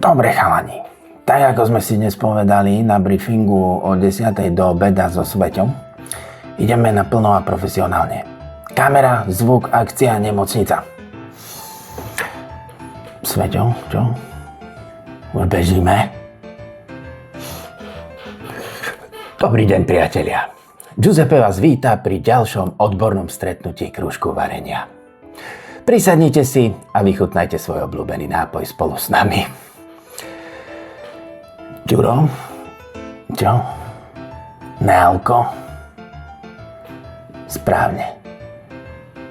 Dobre chalani, tak ako sme si dnes povedali na briefingu o 10. do obeda so Sveťom, ideme naplno a profesionálne. Kamera, zvuk, akcia, nemocnica. Sveťo, čo? Už bežíme? Dobrý deň, priatelia. Giuseppe vás víta pri ďalšom odbornom stretnutí krúžku varenia. Prisadnite si a vychutnajte svoj obľúbený nápoj spolu s nami. Ďuro? Čo? Nealko? Správne.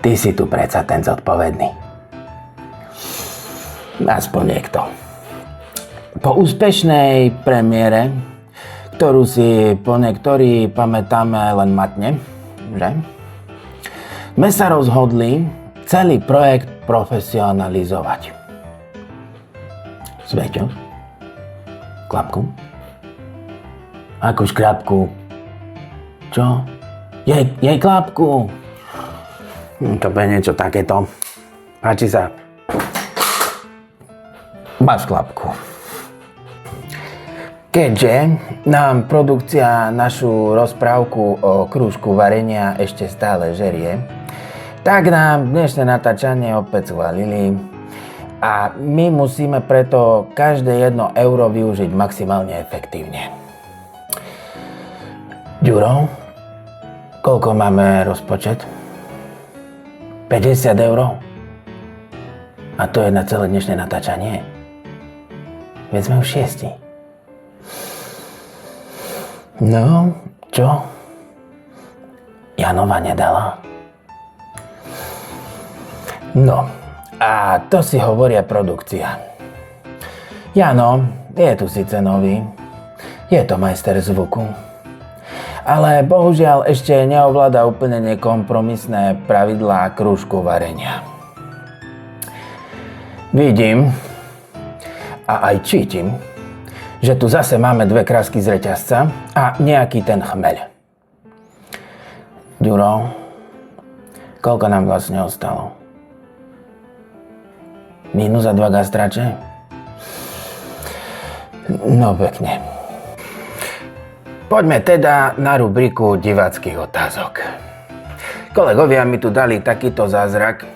Ty si tu predsa ten zodpovedný. Aspoň niekto. Po úspešnej premiére, ktorú si po niektorí pamätáme len matne, že? Sme sa rozhodli celý projekt profesionalizovať. Sveťo? Klapku? Akú škrapku? Čo? Jej klapku! To bude niečo takéto. Páči sa? Máš klapku. Keďže nám produkcia našu rozprávku o krúžku varenia ešte stále žerie, tak nám dnešné natáčanie opäť schválili a my musíme preto každé 1 euro využiť maximálne efektívne. Ďuro, koľko máme rozpočet? 50 eur? A to je na celé dnešné natáčanie? Veď sme už 6. No, čo? Janova nedala? No, a to si hovoria produkcia. Jano je tu síce nový, je to majster zvuku, ale bohužiaľ ešte neovláda úplne nekompromisné pravidlá krúžku varenia. Vidím a aj cítim, že tu zase máme 2 krásky z reťazca a nejaký ten chmeľ. Ďuro, koľko nám vlastne ostalo? Minus a 2 gastrače? No pekne. Poďme teda na rubriku diváckych otázok. Kolegovia mi tu dali takýto zázrak.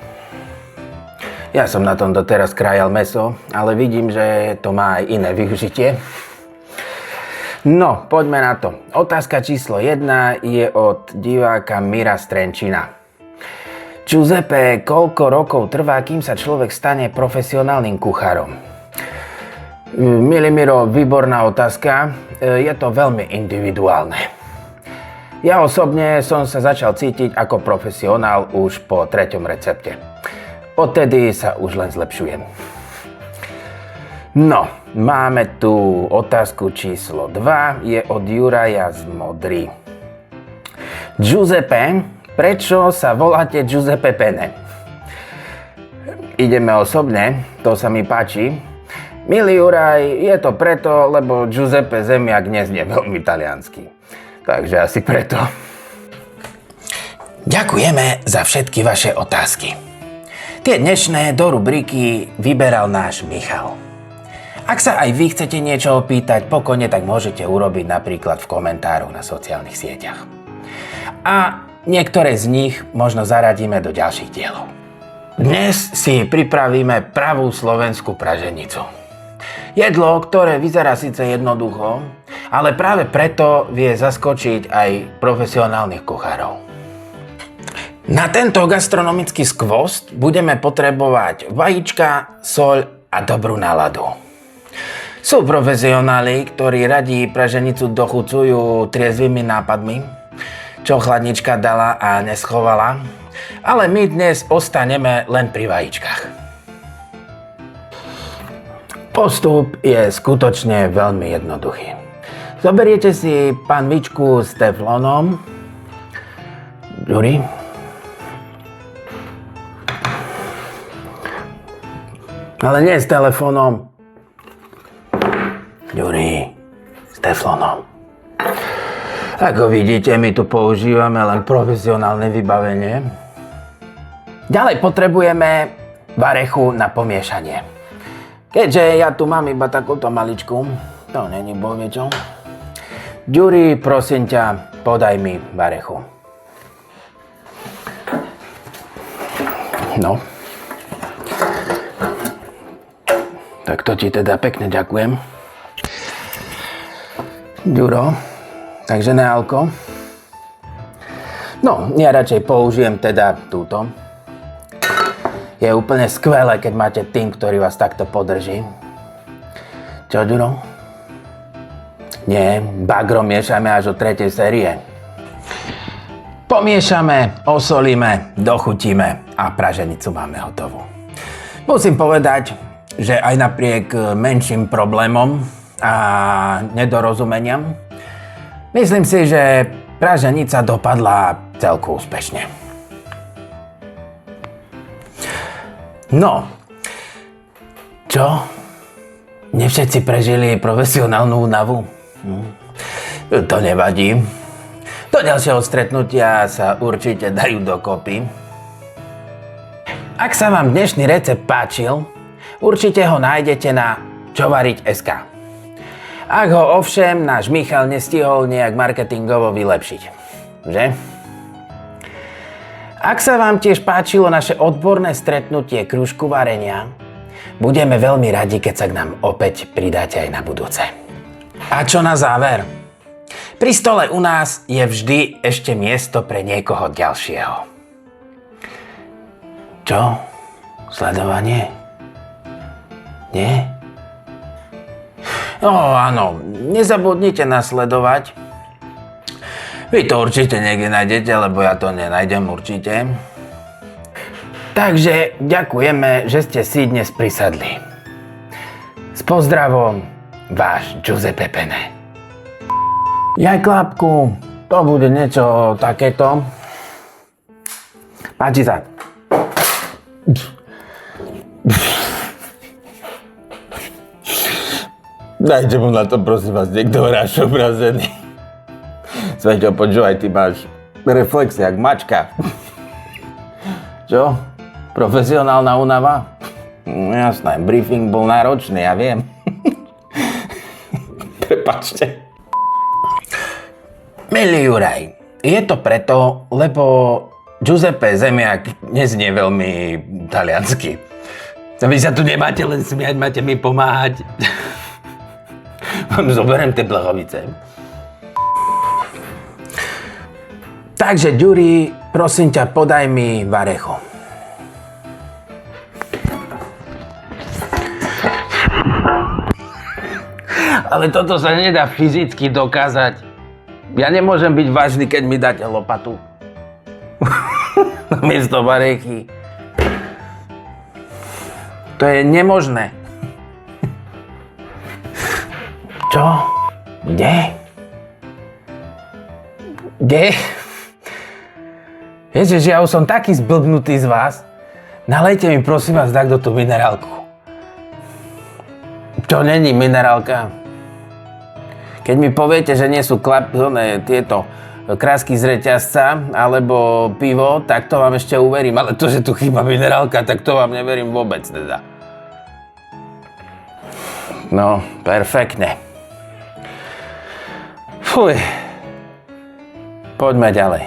Ja som na tom doteraz krájal mäso, ale vidím, že to má aj iné využitie. No, poďme na to. Otázka číslo 1 je od diváka Mira Strenčina. Giuseppe, koľko rokov trvá, kým sa človek stane profesionálnym kuchárom? Milý Miro, výborná otázka. Je to veľmi individuálne. Ja osobne som sa začal cítiť ako profesionál už po 3. recepte. Odtedy sa už len zlepšujem. No, máme tu otázku číslo 2, je od Juraja z Modry. Giuseppe, prečo sa voláte Giuseppe Penne? Ideme osobne, to sa mi páči. Milý Juraj, je to preto, lebo Giuseppe Zemiak neznie veľmi taliansky. Takže asi preto. Ďakujeme za všetky vaše otázky. Tie dnešné do rubriky vyberal náš Michal. Ak sa aj vy chcete niečo opýtať, pokojne tak môžete urobiť napríklad v komentároch na sociálnych sieťach. A niektoré z nich možno zaradíme do ďalších dielov. Dnes si pripravíme pravú slovenskú praženicu. Jedlo, ktoré vyzerá síce jednoducho, ale práve preto vie zaskočiť aj profesionálnych kuchárov. Na tento gastronomický skvost budeme potrebovať vajíčka, soľ a dobrú náladu. Sú profesionáli, ktorí radi praženicu dochucujú triezvými nápadmi, čo chladnička dala a neschovala, ale my dnes ostaneme len pri vajíčkach. Postup je skutočne veľmi jednoduchý. Zoberiete si panvičku s teflónom. Ďuri. Ale nie s telefónom. Ďuri, s teflónom. Ako vidíte, my tu používame len profesionálne vybavenie. Ďalej potrebujeme varechu na pomiešanie. Keďže ja tu mám iba takúto maličku, to není bohvie čo. Ďuri, prosím ťa, podaj mi varechu. No. Tak to ti teda pekne ďakujem. Ďuro, takže nealko. No, ja radšej použijem teda túto. Je úplne skvelé, keď máte tým, ktorý vás takto podrží. Čo, Ďuro? Nie, bagro miešame až od 3. série. Pomiešame, osolíme, dochutíme a praženicu máme hotovú. Musím povedať, že aj napriek menším problémom a nedorozumeniam, myslím si, že praženica dopadla celku úspešne. No, čo? Nie všetci prežili profesionálnu únavu? To nevadí. Do ďalšieho stretnutia sa určite dajú dokopy. Ak sa vám dnešný recept páčil, určite ho nájdete na čovariť.sk. Ak ho ovšem náš Michal nestihol nejak marketingovo vylepšiť. Že? Ak sa vám tiež páčilo naše odborné stretnutie krúžku varenia, budeme veľmi radi, keď sa k nám opäť pridáte aj na budúce. A čo na záver? Pri stole u nás je vždy ešte miesto pre niekoho ďalšieho. Čo? Sledovanie? Nie? Áno, nezabudnite nás sledovať. Vy to určite niekde nájdete, lebo ja to nenájdem určite. Takže ďakujeme, že ste si dnes prisadli. S pozdravom, váš Giuseppe Pene. Jaj, Klapku, to bude niečo takéto. Páči sa. Dajte mu na to, prosím vás, niekto hráš obrazený. Sveťo, počúvaj, ty máš reflex jak mačka. Čo? Profesionálna únava? Jasné, briefing bol náročný, ja viem. Prepáčte. Milý Juraj, je to preto, lebo Giuseppe Zemiak neznie veľmi taliansky. Vy sa tu nemáte len smiať, máte mi pomáhať. Zoberiem tie blahovice. Takže, Ďuri, prosím ťa, podaj mi varechu. Ale toto sa nedá fyzicky dokázať. Ja nemôžem byť vážny, keď mi dáte lopatu. Namiesto varechy. To je nemožné. Čo? Kde? Kde? Ježiš, ja už som taký zblbnutý z vás. Nalejte mi prosím vás takto tú minerálku. Čo není minerálka? Keď mi poviete, že nie sú tieto krásky z reťazca alebo pivo, tak to vám ešte uverím. Ale to, že tu chýba minerálka, tak to vám neverím vôbec teda. No, perfektne. Fuj. Poďme ďalej.